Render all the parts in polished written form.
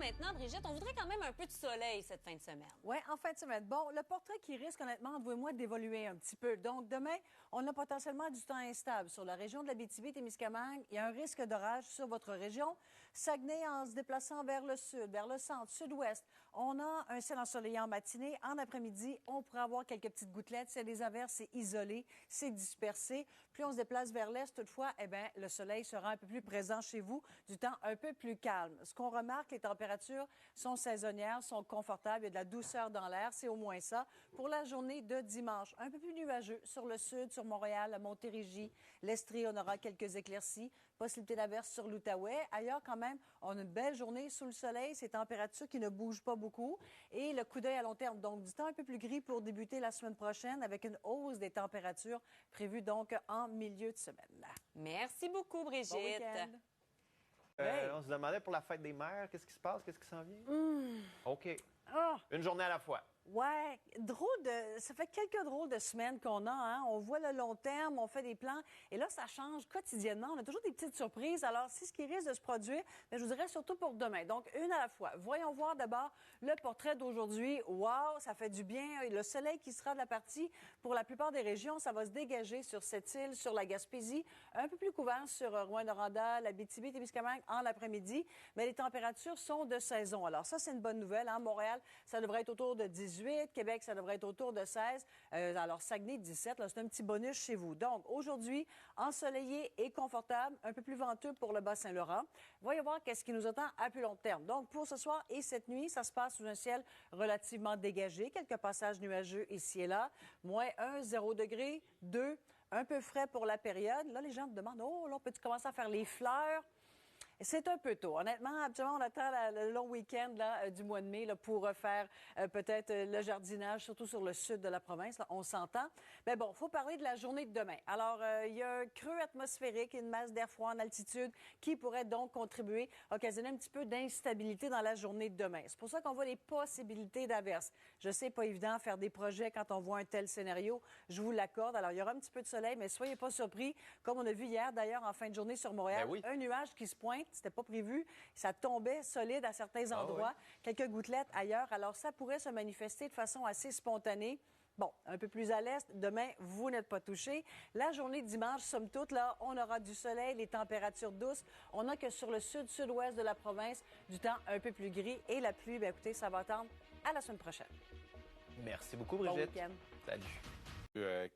maintenant, Brigitte. On voudrait quand même un peu de soleil cette fin de semaine. Oui, en fin de semaine. Bon, le portrait qui risque honnêtement, vous et moi, d'évoluer un petit peu. Donc, demain, on a potentiellement du temps instable sur la région de l'Abitibi-Témiscamingue. Il y a un risque d'orage sur votre région. Saguenay, en se déplaçant vers le sud, vers le centre, sud-ouest, on a un ciel ensoleillé en matinée. En après-midi, on pourrait avoir quelques petites gouttelettes. C'est des averses, c'est isolé, c'est dispersé. Plus on se déplace vers l'est, toutefois, eh bien, le soleil sera un peu plus présent chez vous, du temps un peu plus calme. Ce qu'on remarque, les températures sont saisonnières, sont confortables, il y a de la douceur dans l'air, c'est au moins ça. Pour la journée de dimanche, un peu plus nuageux sur le sud, sur Montréal, la Montérégie, l'Estrie, on aura quelques éclaircies, possibilité d'averse sur l'Outaouais. Ailleurs, quand même, on a une belle journée sous le soleil, ces températures qui ne bougent pas beaucoup. Et le coup d'œil à long terme, donc du temps un peu plus gris pour débuter la semaine prochaine avec une hausse des températures prévue donc en milieu de semaine. Merci beaucoup, Brigitte. Bon week-end. On se demandait pour la fête des mères, qu'est-ce qui se passe? Qu'est-ce qui s'en vient? OK. Oh. Une journée à la fois. Ouais, ça fait quelques drôles de semaines qu'on a, hein. On voit le long terme, on fait des plans, et là, ça change quotidiennement. On a toujours des petites surprises. Alors, c'est ce qui risque de se produire, mais je vous dirais surtout pour demain. Donc, une à la fois. Voyons voir d'abord le portrait d'aujourd'hui. Wow, ça fait du bien. Le soleil qui sera de la partie, pour la plupart des régions, ça va se dégager sur cette île, sur la Gaspésie, un peu plus couvert sur Rouyn-Noranda, l'Abitibi-Témiscamingue en l'après-midi, mais les températures sont de saison. Alors, ça, c'est une bonne nouvelle, hein. Montréal, ça devrait être autour de 18. Québec, ça devrait être autour de 16. Alors, Saguenay, 17. Là, c'est un petit bonus chez vous. Donc, aujourd'hui, ensoleillé et confortable, un peu plus venteux pour le Bas-Saint-Laurent. Voyons voir qu'est-ce qui nous attend à plus long terme. Donc, pour ce soir et cette nuit, ça se passe sous un ciel relativement dégagé. Quelques passages nuageux ici et là. Moins 1, 0 degré, 2, un peu frais pour la période. Là, les gens me demandent, oh, là, peux-tu commencer à faire les fleurs? C'est un peu tôt. Honnêtement, habituellement, on attend le long week-end du mois de mai là, pour faire peut-être le jardinage, surtout sur le sud de la province. Là, on s'entend. Mais bon, il faut parler de la journée de demain. Alors, il y a un creux atmosphérique, une masse d'air froid en altitude qui pourrait donc contribuer à occasionner un petit peu d'instabilité dans la journée de demain. C'est pour ça qu'on voit des possibilités d'averses. Je sais, pas évident faire des projets quand on voit un tel scénario. Je vous l'accorde. Alors, il y aura un petit peu de soleil, mais soyez pas surpris. Comme on a vu hier, d'ailleurs, en fin de journée sur Montréal, Ben oui. un nuage qui se pointe. C'était pas prévu. Ça tombait solide à certains endroits. Quelques gouttelettes ailleurs. Alors, ça pourrait se manifester de façon assez spontanée. Bon, un peu plus à l'est. Demain, vous n'êtes pas touchés. La journée de dimanche, somme toute, là, on aura du soleil, les températures douces. On n'a que sur le sud-sud-ouest de la province, du temps un peu plus gris. Et la pluie, bien, écoutez, ça va attendre à la semaine prochaine. Merci beaucoup, Bon Brigitte. week-end. Salut.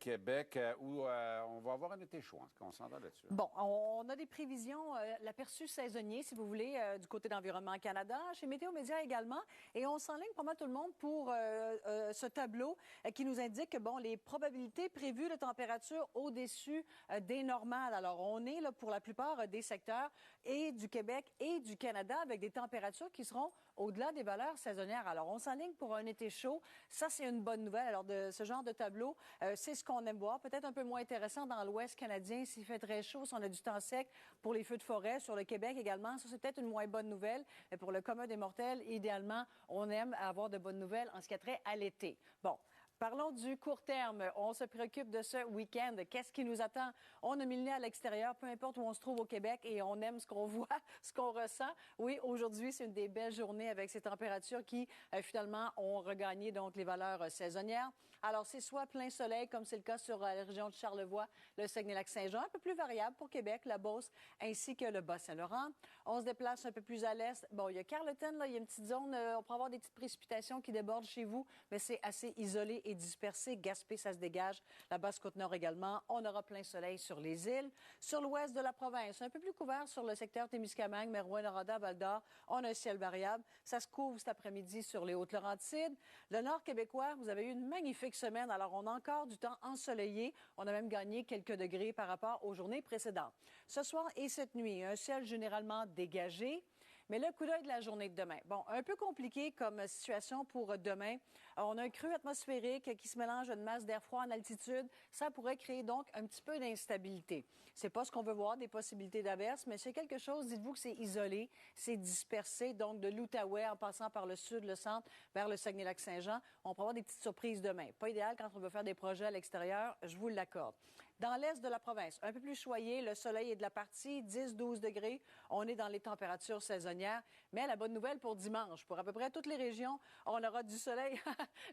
Québec, où on va avoir un été chaud, en ce qu'on s'entend là-dessus. Bon, on a des prévisions, l'aperçu saisonnier, si vous voulez, du côté d'Environnement Canada, chez Météo Média également, et on s'enligne pas mal tout le monde pour ce tableau qui nous indique que, bon, les probabilités prévues de température au-dessus des normales. Alors, on est là pour la plupart des secteurs et du Québec et du Canada avec des températures qui seront au-delà des valeurs saisonnières. Alors, on s'enligne pour un été chaud. Ça, c'est une bonne nouvelle. Alors, de ce genre de tableau, c'est ce qu'on aime voir. Peut-être un peu moins intéressant dans l'Ouest canadien s'il fait très chaud, si on a du temps sec pour les feux de forêt. Sur le Québec également, ça, c'est peut-être une moins bonne nouvelle. Mais pour le commun des mortels, idéalement, on aime avoir de bonnes nouvelles en ce qui a trait à l'été. Bon. Parlons du court terme. On se préoccupe de ce week-end. Qu'est-ce qui nous attend? On a mis le nez à l'extérieur, peu importe où on se trouve au Québec, et on aime ce qu'on voit, ce qu'on ressent. Oui, aujourd'hui, c'est une des belles journées avec ces températures qui, finalement, ont regagné donc les valeurs saisonnières. Alors, c'est soit plein soleil, comme c'est le cas sur la région de Charlevoix, le Saguenay-Lac-Saint-Jean, un peu plus variable pour Québec, la Beauce, ainsi que le Bas-Saint-Laurent. On se déplace un peu plus à l'est. Bon, il y a Carleton, là, il y a une petite zone, on peut avoir des petites précipitations qui débordent chez vous, mais c'est assez isolé et dispersé. Gaspé, ça se dégage. La Basse-Côte-Nord également. On aura plein soleil sur les îles. Sur l'ouest de la province, un peu plus couvert sur le secteur Témiscamingue, mais Rouyn-Noranda, Val-d'Or, on a un ciel variable. Ça se couvre cet après-midi sur les Hautes-Laurentides. Le nord québécois, vous avez eu une magnifique semaine. Alors, on a encore du temps ensoleillé. On a même gagné quelques degrés par rapport aux journées précédentes. Ce soir et cette nuit, un ciel généralement dégagé. Mais le coup d'œil de la journée de demain. Bon, un peu compliqué comme situation pour demain. On a un creux atmosphérique qui se mélange à une masse d'air froid en altitude. Ça pourrait créer donc un petit peu d'instabilité. C'est pas ce qu'on veut voir, des possibilités d'averses, mais c'est quelque chose, dites-vous que c'est isolé, c'est dispersé, donc de l'Outaouais en passant par le sud, le centre, vers le Saguenay-Lac-Saint-Jean. On pourrait avoir des petites surprises demain. Pas idéal quand on veut faire des projets à l'extérieur, je vous l'accorde. Dans l'est de la province, un peu plus choyé, le soleil est de la partie, 10-12 degrés. On est dans les températures saisonnières. Mais la bonne nouvelle pour dimanche, pour à peu près toutes les régions, on aura du soleil.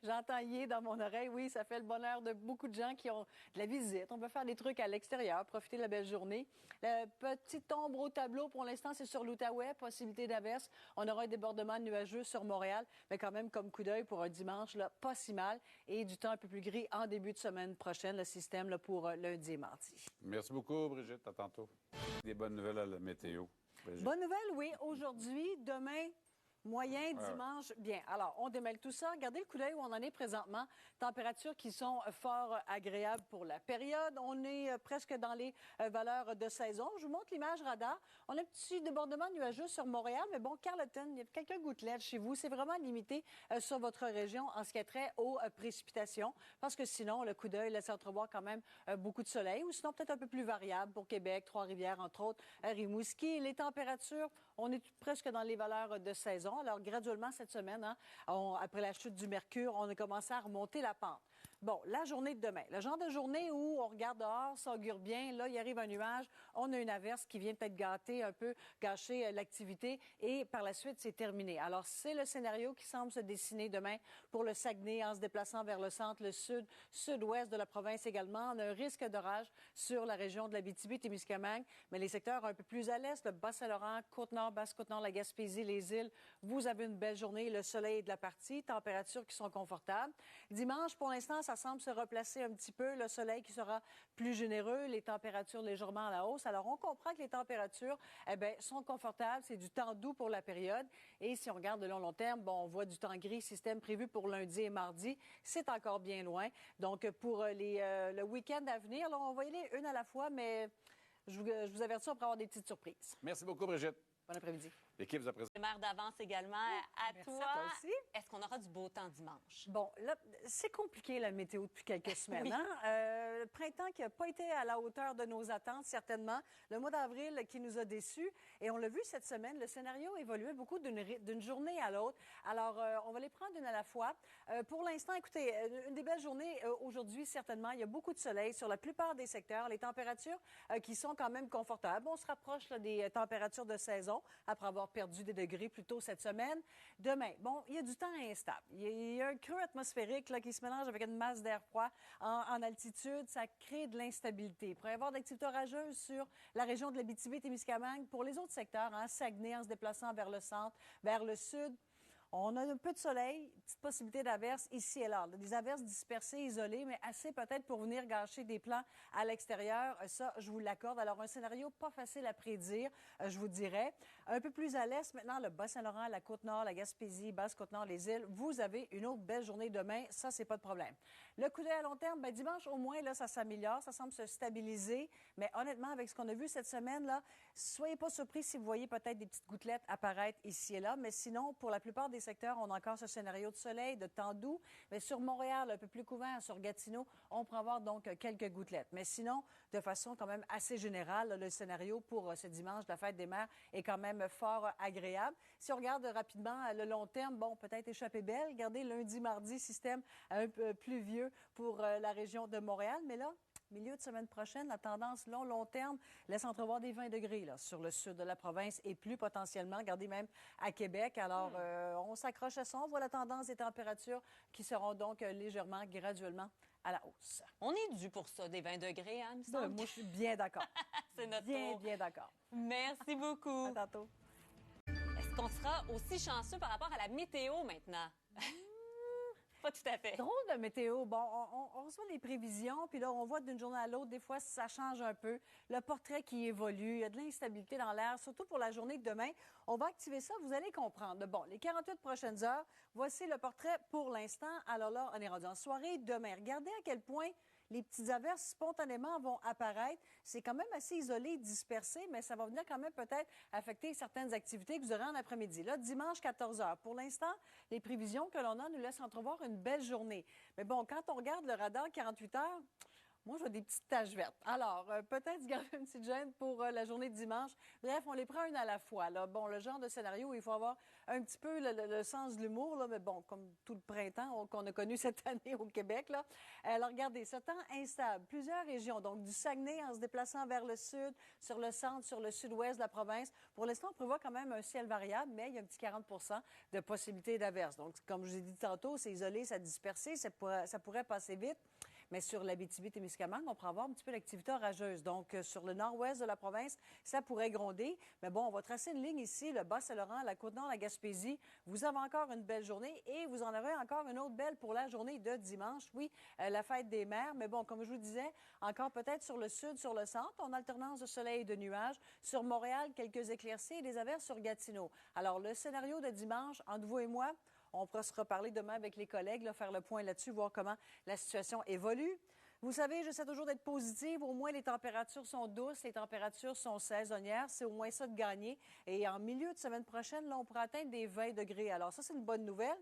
J'entends yé dans mon oreille. Oui, ça fait le bonheur de beaucoup de gens qui ont de la visite. On peut faire des trucs à l'extérieur, profiter de la belle journée. La petite ombre au tableau, pour l'instant, c'est sur l'Outaouais. Possibilité d'averse. On aura un débordement nuageux sur Montréal, mais quand même, comme coup d'œil pour un dimanche, là, pas si mal. Et du temps un peu plus gris en début de semaine prochaine, le système là, pour lundi et mardi. Merci beaucoup, Brigitte. À tantôt. Des bonnes nouvelles à la météo. Brigitte. Bonne nouvelle, oui. Aujourd'hui, demain, moyen, dimanche. Bien, alors, on démêle tout ça. Regardez le coup d'œil où on en est présentement. Températures qui sont fort agréables pour la période. On est presque dans les valeurs de saison. Je vous montre l'image radar. On a un petit débordement nuageux sur Montréal, mais bon, Carleton, il y a quelques gouttelettes chez vous. C'est vraiment limité sur votre région en ce qui a trait aux précipitations, parce que sinon, le coup d'œil laisse entrevoir quand même beaucoup de soleil, ou sinon peut-être un peu plus variable pour Québec, Trois-Rivières, entre autres, Rimouski. Les températures, on est presque dans les valeurs de saison. Alors, graduellement, cette semaine, après la chute du mercure, on a commencé à remonter la pente. Bon, la journée de demain. Le genre de journée où on regarde dehors, ça augure bien. Là, il arrive un nuage. On a une averse qui vient peut-être gâter un peu, gâcher l'activité. Et par la suite, c'est terminé. Alors, c'est le scénario qui semble se dessiner demain pour le Saguenay en se déplaçant vers le centre, le sud, sud-ouest de la province également. On a un risque d'orage sur la région de l'Abitibi-Témiscamingue. Mais les secteurs un peu plus à l'est, le Bas-Saint-Laurent, Côte-Nord, Basse-Côte-Nord, la Gaspésie, les îles, vous avez une belle journée. Le soleil est de la partie, températures qui sont confortables. Dimanche, pour l'instant, ça semble se replacer un petit peu. Le soleil qui sera plus généreux, les températures légèrement à la hausse. Alors, on comprend que les températures, sont confortables. C'est du temps doux pour la période. Et si on regarde de long terme, bon, on voit du temps gris, système prévu pour lundi et mardi. C'est encore bien loin. Donc, pour le week-end à venir, là, on va y aller une à la fois, mais je vous avertis, on pourra avoir des petites surprises. Merci beaucoup, Brigitte. Bon après-midi. L'équipe vous a présenté. Maire d'avance également à Merci toi. à toi aussi. Est-ce qu'on aura du beau temps dimanche? Bon, là, c'est compliqué la météo depuis quelques semaines. Oui. Hein? Le printemps qui n'a pas été à la hauteur de nos attentes, certainement. Le mois d'avril qui nous a déçus. Et on l'a vu cette semaine, le scénario évoluait beaucoup d'une journée à l'autre. Alors, on va les prendre une à la fois. Pour l'instant, écoutez, une des belles journées aujourd'hui, certainement. Il y a beaucoup de soleil sur la plupart des secteurs. Les températures qui sont quand même confortables. On se rapproche là, des températures de saison après avoir perdu des degrés plus tôt cette semaine. Demain, bon, il y a du temps instable. Il y a un creux atmosphérique là, qui se mélange avec une masse d'air froid en altitude. Ça crée de l'instabilité. Il pourrait y avoir d'activités orageuses sur la région de l'Abitibi-Témiscamingue. Pour les autres secteurs, Saguenay en se déplaçant vers le centre, vers le sud, on a un peu de soleil, petite possibilité d'averses ici et là. Des averses dispersées, isolées, mais assez peut-être pour venir gâcher des plans à l'extérieur. Ça, je vous l'accorde. Alors, un scénario pas facile à prédire, je vous dirais. Un peu plus à l'est, maintenant, le Bas-Saint-Laurent, la Côte-Nord, la Gaspésie, Basse-Côte-Nord, les îles. Vous avez une autre belle journée demain. Ça, c'est pas de problème. Le coup d'œil à long terme, dimanche, au moins, là, ça s'améliore. Ça semble se stabiliser. Mais honnêtement, avec ce qu'on a vu cette semaine, là, soyez pas surpris si vous voyez peut-être des petites gouttelettes apparaître ici et là. Mais sinon, pour la plupart des secteurs, on a encore ce scénario de soleil, de temps doux. Mais sur Montréal, un peu plus couvert, sur Gatineau, on pourra avoir donc quelques gouttelettes. Mais sinon, de façon quand même assez générale, là, le scénario pour ce dimanche de la fête des mères est quand même fort agréable. Si on regarde rapidement le long terme, bon, peut-être échappé belle. Regardez, lundi, mardi, système un peu pluvieux pour la région de Montréal. Mais là, milieu de semaine prochaine, la tendance long terme laisse entrevoir des 20 degrés là, sur le sud de la province et plus potentiellement, regardez même à Québec. Alors, on s'accroche à ça. On voit la tendance des températures qui seront donc légèrement, graduellement à la hausse. On est dû pour ça, des 20 degrés, hein, il me semble. Moi, je suis bien d'accord. C'est notre bien, tour. bien d'accord. Merci beaucoup. À tantôt. Est-ce qu'on sera aussi chanceux par rapport à la météo maintenant? Pas tout à fait. Drôle de météo. Bon, on reçoit les prévisions, puis là, on voit d'une journée à l'autre, des fois, ça change un peu. Le portrait qui évolue, il y a de l'instabilité dans l'air, surtout pour la journée de demain. On va activer ça, vous allez comprendre. Bon, les 48 prochaines heures, voici le portrait pour l'instant. Alors là, on est rendu en soirée. Demain, regardez à quel point les petites averses spontanément vont apparaître. C'est quand même assez isolé, dispersé, mais ça va venir quand même peut-être affecter certaines activités que vous aurez en après-midi. Là, dimanche, 14 heures. Pour l'instant, les prévisions que l'on a nous laissent entrevoir une belle journée. Mais bon, quand on regarde le radar 48 heures, Moi, je vois des petites taches vertes. Alors, peut-être garder une petite gêne pour la journée de dimanche. Bref, on les prend une à la fois. Là. Bon, le genre de scénario où il faut avoir un petit peu le sens de l'humour, là, mais bon, comme tout le printemps qu'on a connu cette année au Québec. Là. Alors, regardez, ce temps instable. Plusieurs régions, donc du Saguenay en se déplaçant vers le sud, sur le centre, sur le sud-ouest de la province. Pour l'instant, on prévoit quand même un ciel variable, mais il y a un petit 40 de possibilité d'averse. Donc, comme je vous ai dit tantôt, c'est isolé, ça dispersé, ça pourrait passer vite. Mais sur l'Abitibi-Témiscamingue, on pourrait avoir un petit peu d'activité orageuse. Donc, sur le nord-ouest de la province, ça pourrait gronder. Mais bon, on va tracer une ligne ici, le Bas-Saint-Laurent, la Côte-Nord, la Gaspésie. Vous avez encore une belle journée et vous en avez encore une autre belle pour la journée de dimanche. Oui, la fête des mers. Mais bon, comme je vous disais, encore peut-être sur le sud, sur le centre, en alternance de soleil et de nuages. Sur Montréal, quelques éclaircies et des averses sur Gatineau. Alors, le scénario de dimanche, entre vous et moi, on pourra se reparler demain avec les collègues, là, faire le point là-dessus, voir comment la situation évolue. Vous savez, j'essaie toujours d'être positive. Au moins, les températures sont douces, les températures sont saisonnières. C'est au moins ça de gagner. Et en milieu de semaine prochaine, là, on pourra atteindre des 20 degrés. Alors ça, c'est une bonne nouvelle.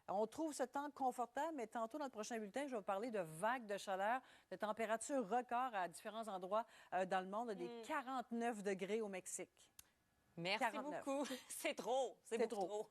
On trouve ce temps confortable, mais tantôt, dans le prochain bulletin, je vais vous parler de vagues de chaleur, de températures records à différents endroits dans le monde, des 49 degrés au Mexique. Merci 49. beaucoup. C'est trop. C'est beaucoup trop.